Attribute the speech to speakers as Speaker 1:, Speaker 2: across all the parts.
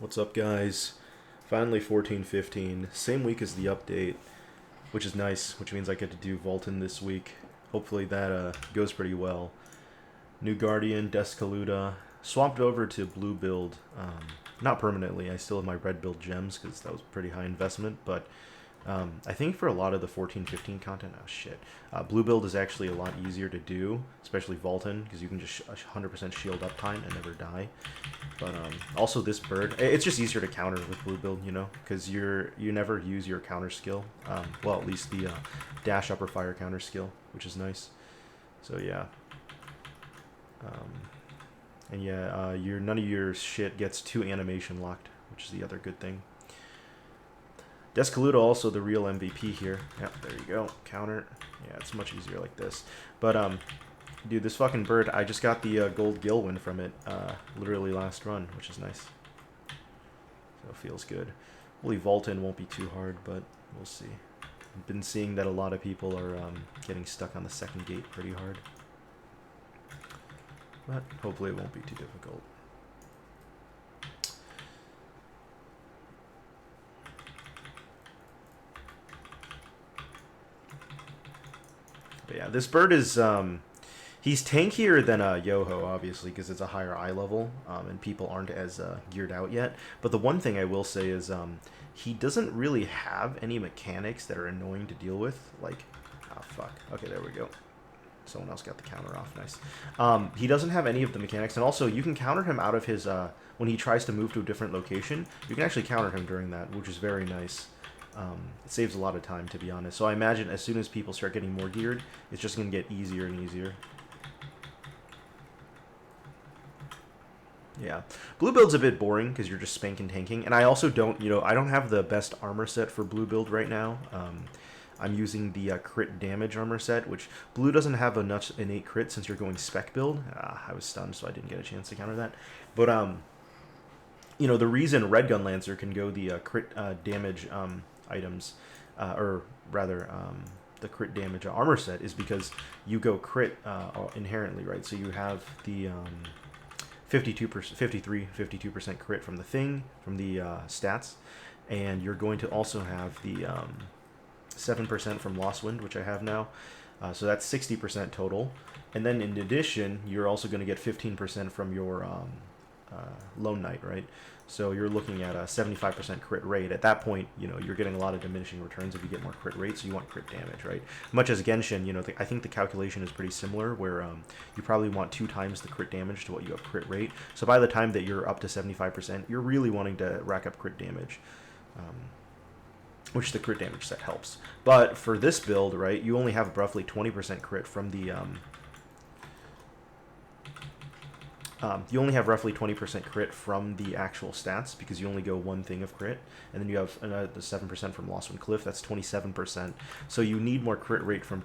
Speaker 1: What's up, guys? Finally 14:15, same week as the update, which is nice, which means I get to do Vulcan this week. Hopefully that goes pretty well. New Guardian, Deskaluda, swapped over to blue build, not permanently, I still have my red build gems because that was pretty high investment, but I think for a lot of the 14-15 content, oh shit, blue build is actually a lot easier to do, especially Vulcan, because you can just 100% shield uptime and never die. But also this bird, it's just easier to counter with blue build, you know, because you never use your counter skill. Well, at least the dash upper fire counter skill, which is nice. So yeah, and yeah, none of your shit gets too animation locked, which is the other good thing. Deskaluda also the real MVP here. Yep, there you go. Counter. Yeah, it's much easier like this. But dude, this fucking bird, I just got the gold gill win from it, literally last run, which is nice. So it feels good. Hopefully Vulcan won't be too hard, but we'll see. I've been seeing that a lot of people are getting stuck on the second gate pretty hard. But hopefully it won't be too difficult. But yeah, this bird is... he's tankier than Yoho, obviously, because it's a higher eye level, and people aren't as geared out yet. But the one thing I will say is he doesn't really have any mechanics that are annoying to deal with. Like, oh, fuck. Okay, there we go. Someone else got the counter off. Nice. He doesn't have any of the mechanics, and also you can counter him out of his... when he tries to move to a different location, you can actually counter him during that, which is very nice. It saves a lot of time, to be honest. So I imagine as soon as people start getting more geared, it's just going to get easier and easier. Yeah, blue build's a bit boring because you're just spanking tanking, and I also don't, I don't have the best armor set for blue build right now. I'm using the crit damage armor set, which blue doesn't have enough innate crit since you're going spec build. I was stunned, so I didn't get a chance to counter that. But the reason red Gunlancer can go the crit damage items, or rather the crit damage armor set, is because you go crit inherently, right? So you have the 52% crit from the thing, from the stats, and you're going to also have the 7% from Lost Wind, which I have now, so that's 60% total, and then in addition, you're also going to get 15% from your Lone Knight, right? So you're looking at a 75% crit rate. At that point, you're getting a lot of diminishing returns if you get more crit rate, so you want crit damage, right? Much as Genshin, I think the calculation is pretty similar, where you probably want 2 times the crit damage to what you have crit rate. So by the time that you're up to 75%, you're really wanting to rack up crit damage, which the crit damage set helps. But for this build, right, you only have roughly 20% crit from the... you only have roughly 20% crit from the actual stats because you only go one thing of crit, and then you have the 7% from Lost Wind Cliff. That's 27%. So you need more crit rate from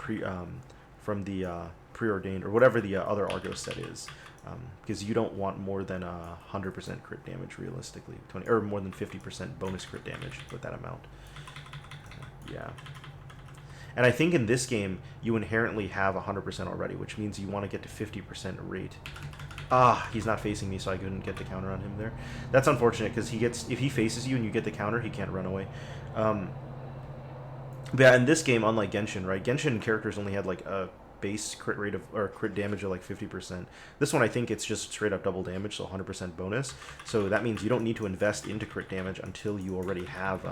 Speaker 1: the preordained or whatever the other Argo set is, because you don't want more than 100% crit damage realistically, or more than 50% bonus crit damage with that amount. Yeah. And I think in this game you inherently have 100% already, which means you want to get to 50% rate. He's not facing me, so I couldn't get the counter on him there. That's unfortunate, because if he faces you and you get the counter, he can't run away. But yeah, in this game, unlike Genshin, right? Genshin characters only had like a base crit rate or crit damage of like 50%. This one, I think it's just straight up double damage, so 100% bonus. So that means you don't need to invest into crit damage until you already have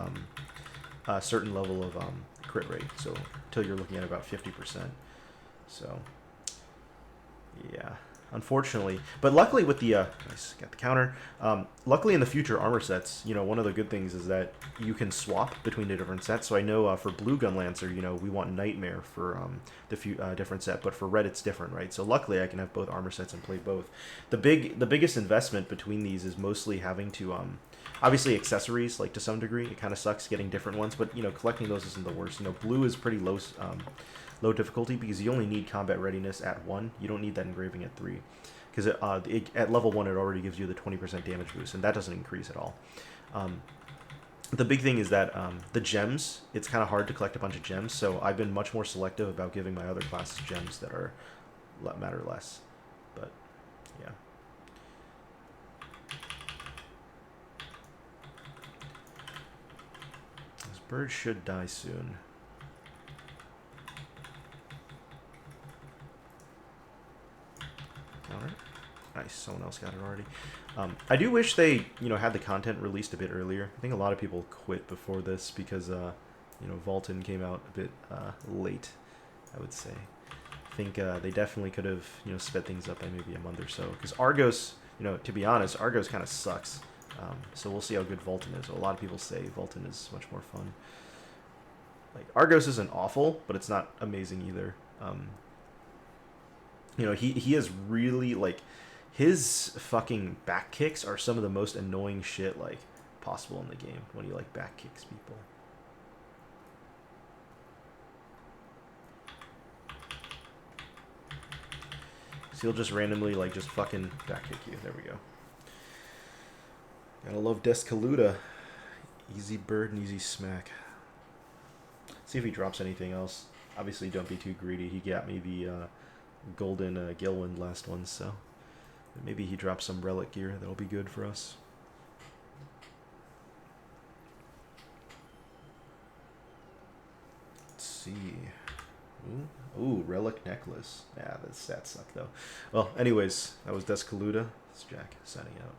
Speaker 1: a certain level of crit rate. So until you're looking at about 50%. So yeah. Unfortunately, but luckily with the nice, got the counter. Luckily in the future armor sets, one of the good things is that you can swap between the different sets. So I know for blue Gunlancer, we want Nightmare for the different set, but for red it's different, right? So luckily I can have both armor sets and play both. The biggest investment between these is mostly having to obviously accessories, like to some degree. It kind of sucks getting different ones, but collecting those isn't the worst. Blue is pretty low difficulty because you only need combat readiness at 1. You don't need that engraving at 3, because at level 1 it already gives you the 20% damage boost, and that doesn't increase at all. The big thing is that the gems, it's kind of hard to collect a bunch of gems, so I've been much more selective about giving my other classes gems that matter less. But yeah. Bird should die soon. Alright. Nice, someone else got it already. I do wish they, had the content released a bit earlier. I think a lot of people quit before this because, Vaulton came out a bit late, I would say. I think they definitely could have, sped things up by maybe a month or so. Because Argos, to be honest, Argos kind of sucks. So we'll see how good Vaulton is. A lot of people say Vaulton is much more fun. Like, Argos isn't awful, but it's not amazing either. He is really, like, his fucking back kicks are some of the most annoying shit, like, possible in the game when he, like, back kicks people. So he'll just randomly, like, just fucking back kick you. There we go. Gotta love Deskaluda. Easy bird and easy smack. See if he drops anything else. Obviously, don't be too greedy. He got me the golden Gilwind last one, so maybe he drops some relic gear. That'll be good for us. Let's see. Ooh, relic necklace. Yeah, that sucked though. Well, anyways, that was Deskaluda. It's Jack signing out.